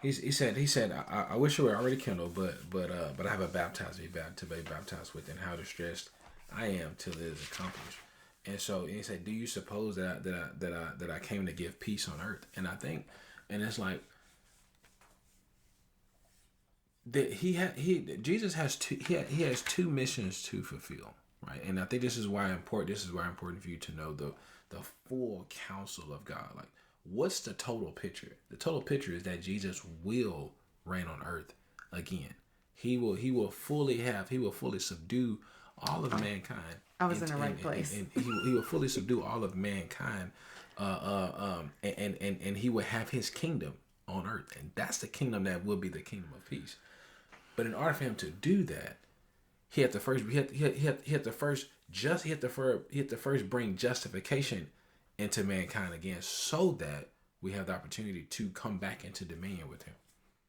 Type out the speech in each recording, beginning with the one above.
he said I wish it were already kindled, but I have a baptized to be baptized with, and how distressed I am till it is accomplished. And so he said, do you suppose that I came to give peace on earth? And I think, and it's like that Jesus has he has two missions to fulfill, right? And I think this is why important for you to know the full counsel of God. Like, what's the total picture? The total picture is that Jesus will reign on earth again. He will fully subdue all of mankind. I was in the right place. And he will fully subdue all of mankind, and he will have his kingdom on earth, and that's the kingdom that will be the kingdom of peace. But in order for him to do that, he had to first bring justification into mankind again, so that we have the opportunity to come back into dominion with him.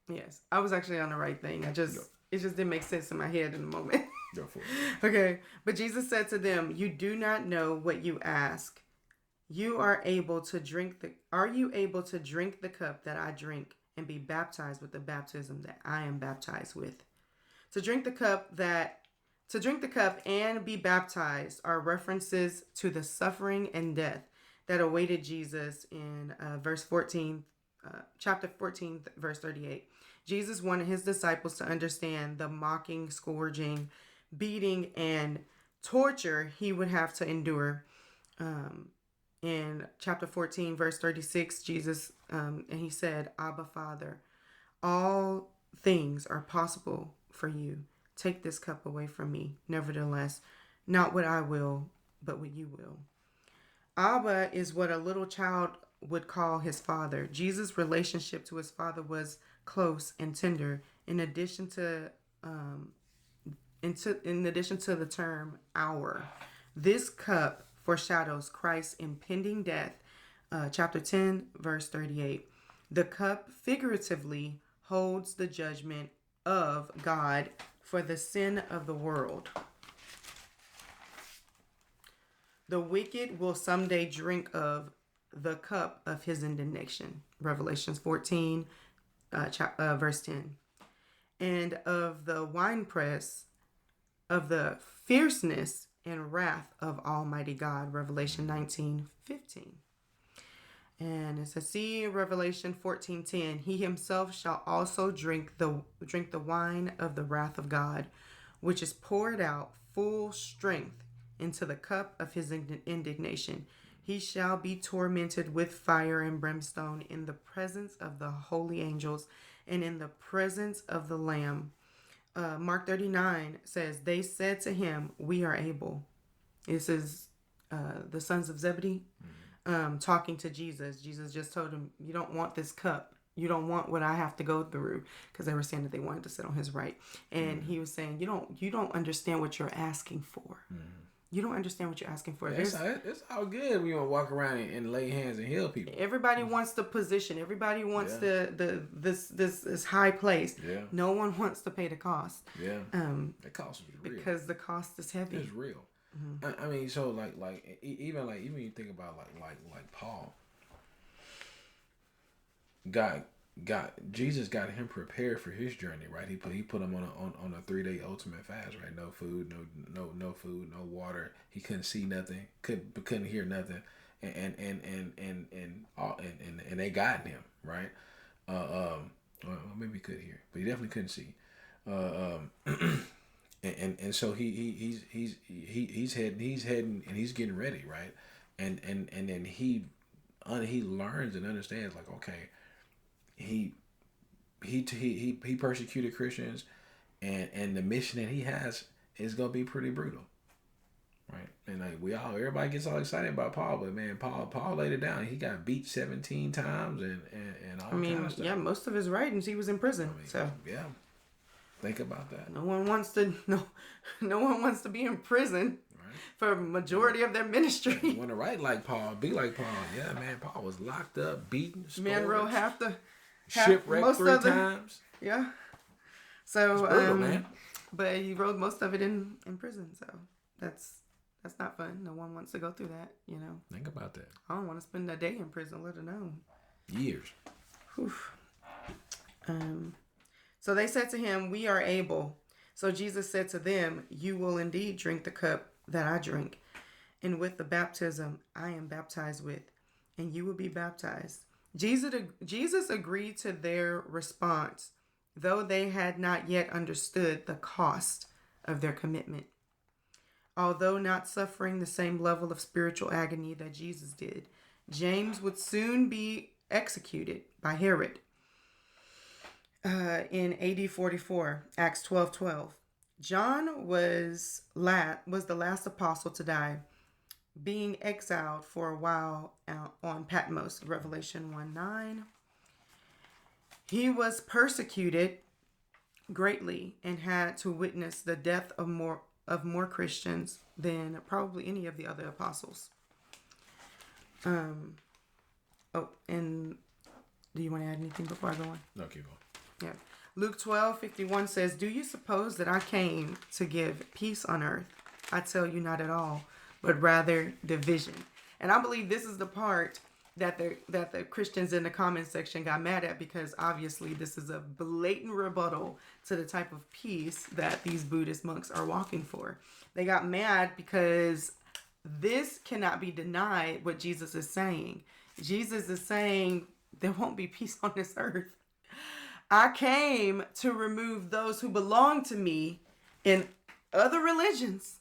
Yes, I was actually on the right thing. It just didn't make sense in my head in the moment. Go for it. Okay, but Jesus said to them, "You do not know what you ask. Are you able to drink the cup that I drink and be baptized with the baptism that I am baptized with?" To drink the cup and be baptized are references to the suffering and death that awaited Jesus in chapter 14, verse 38. Jesus wanted his disciples to understand the mocking, scourging, beating, and torture he would have to endure. In chapter 14, verse 36, Jesus, and he said, "Abba, Father, all things are possible for you. Take this cup away from me. Nevertheless, not what I will, but what you will." Abba is what a little child would call his father. Jesus' relationship to his father was close and tender. In addition to the term "our," this cup foreshadows Christ's impending death. Chapter 10, verse 38. The cup figuratively holds the judgment of God for the sin of the world. The wicked will someday drink of the cup of his indignation. Revelations 14, verse 10. And of the winepress of the fierceness and wrath of Almighty God. Revelation 19:15. And it says, see Revelation 14:10. He himself shall also drink the wine of the wrath of God, which is poured out full strength into the cup of his indignation. He shall be tormented with fire and brimstone in the presence of the holy angels and in the presence of the Lamb. Mark 39 says, they said to him, "We are able." This is the sons of Zebedee talking to Jesus. Jesus just told him, "You don't want this cup. You don't want what I have to go through," because they were saying that they wanted to sit on his right. And he was saying, you don't understand what you're asking for. You don't understand what you're asking for. It's all good. We want to walk around and lay hands and heal people. Everybody wants the position. Everybody wants this high place. Yeah. No one wants to pay the cost. Yeah. The cost is real. Because the cost is heavy. It's real. I mean, so like even you think about like Paul. Jesus got him prepared for his journey, right? He put him on a 3-day ultimate fast, right? No food, no food, no water. He couldn't see nothing, couldn't hear nothing, and they got him, right? Well, maybe he could hear, but he definitely couldn't see. And so he's heading and he's getting ready, right? And then he learns and understands, like, okay. He persecuted Christians, and the mission that he has is gonna be pretty brutal, right? And like everybody gets all excited about Paul, but man, Paul laid it down. He got beat 17 times and all kind of stuff. Yeah, most of his writings he was in prison. Yeah, think about that. No one wants to be in prison. For a majority of their ministry. You want to write like Paul, be like Paul. Yeah, man, Paul was locked up, beaten, man wrote shipwrecked 3 times. Yeah. So, brutal, man. But he wrote most of it in prison. So that's not fun. No one wants to go through that, you know. Think about that. I don't want to spend a day in prison, let alone years. So they said to him, "We are able." So Jesus said to them, "You will indeed drink the cup that I drink, and with the baptism I am baptized with, and you will be baptized." Jesus agreed to their response, though they had not yet understood the cost of their commitment. Although not suffering the same level of spiritual agony that Jesus did, James would soon be executed by Herod in AD 44, Acts 12:12. John was the last apostle to die, being exiled for a while on Patmos, Revelation 1:9. He was persecuted greatly and had to witness the death of more Christians than probably any of the other apostles. And do you want to add anything before I go on? No, keep on. Yeah. Luke 12:51 says, "Do you suppose that I came to give peace on earth? I tell you, not at all, but rather division." And I believe this is the part that the Christians in the comment section got mad at, because obviously this is a blatant rebuttal to the type of peace that these Buddhist monks are walking for. They got mad because this cannot be denied what Jesus is saying. Jesus is saying there won't be peace on this earth. I came to remove those who belong to me in other religions.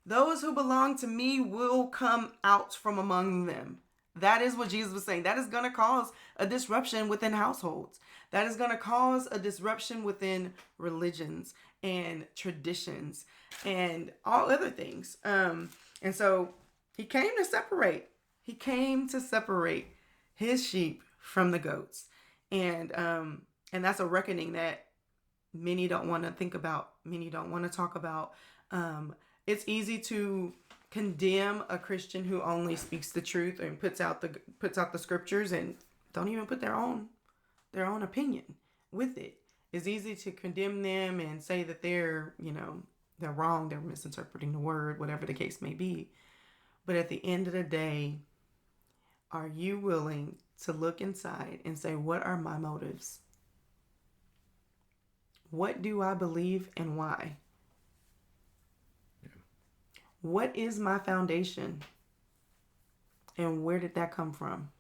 Those who belong to me will come out from among them. That is what Jesus was saying. That is going to cause a disruption within households. That is going to cause a disruption within religions and traditions and all other things. And so he came to separate. He came to separate his sheep from the goats. And that's a reckoning that many don't want to think about. Many don't want to talk about. It's easy to condemn a Christian who only speaks the truth and puts out the scriptures and don't even put their own opinion with it. It's easy to condemn them and say that they're wrong, they're misinterpreting the word, whatever the case may be. But at the end of the day, are you willing to look inside and say, what are my motives? What do I believe and why? What is my foundation? And where did that come from?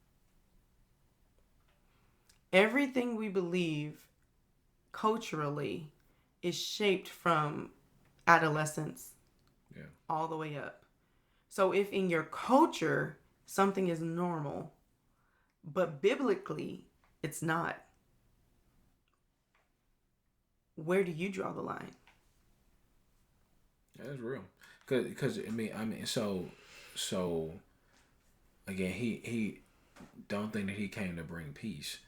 Everything we believe culturally is shaped from adolescence all the way up. So if in your culture something is normal, but biblically it's not, where do you draw the line? That's real. Because I mean, so again, he don't think that he came to bring peace,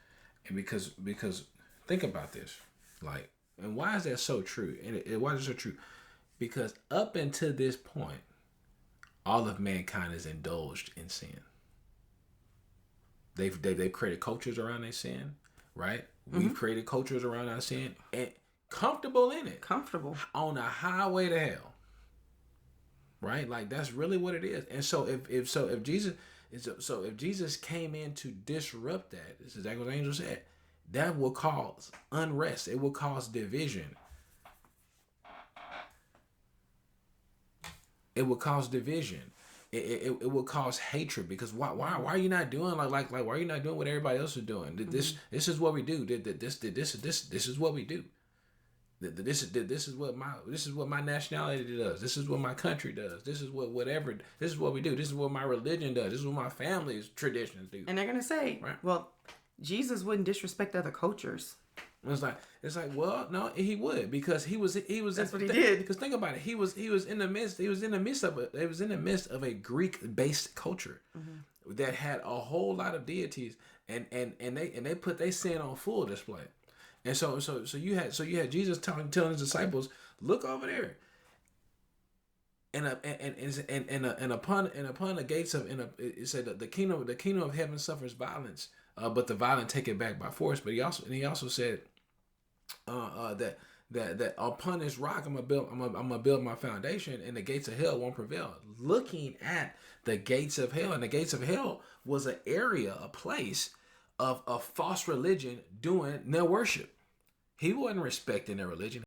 and because think about this, like, and why is that so true? And why is it so true? Because up until this point, all of mankind is indulged in sin. They've created cultures around their sin, right? Mm-hmm. We've created cultures around our sin and comfortable in it, on a highway to hell. Right, like that's really what it is. And so if Jesus came in to disrupt that, this is exactly what the angel said, that will cause unrest. It will cause division. It will cause division. It will cause hatred, because why are you not doing like why are you not doing what everybody else is doing? This is what we do. This is what we do. This is what my nationality does. This is what my country does. This is what we do. This is what my religion does. This is what my family's traditions do. And they're gonna say, right? Well, Jesus wouldn't disrespect other cultures. It's like, well, no, he would, because he was. That's what he did. Because think about it, he was in the midst of a Greek-based culture that had a whole lot of deities, and they put their sin on full display. And so you had Jesus telling his disciples, look over there. And upon the gates of, it said that the kingdom of heaven suffers violence, but the violent take it back by force. But he also said that upon this rock I'm gonna build my foundation, and the gates of hell won't prevail. Looking at the gates of hell, and the gates of hell was an area, a place of a false religion doing their worship. He wasn't respecting their religion.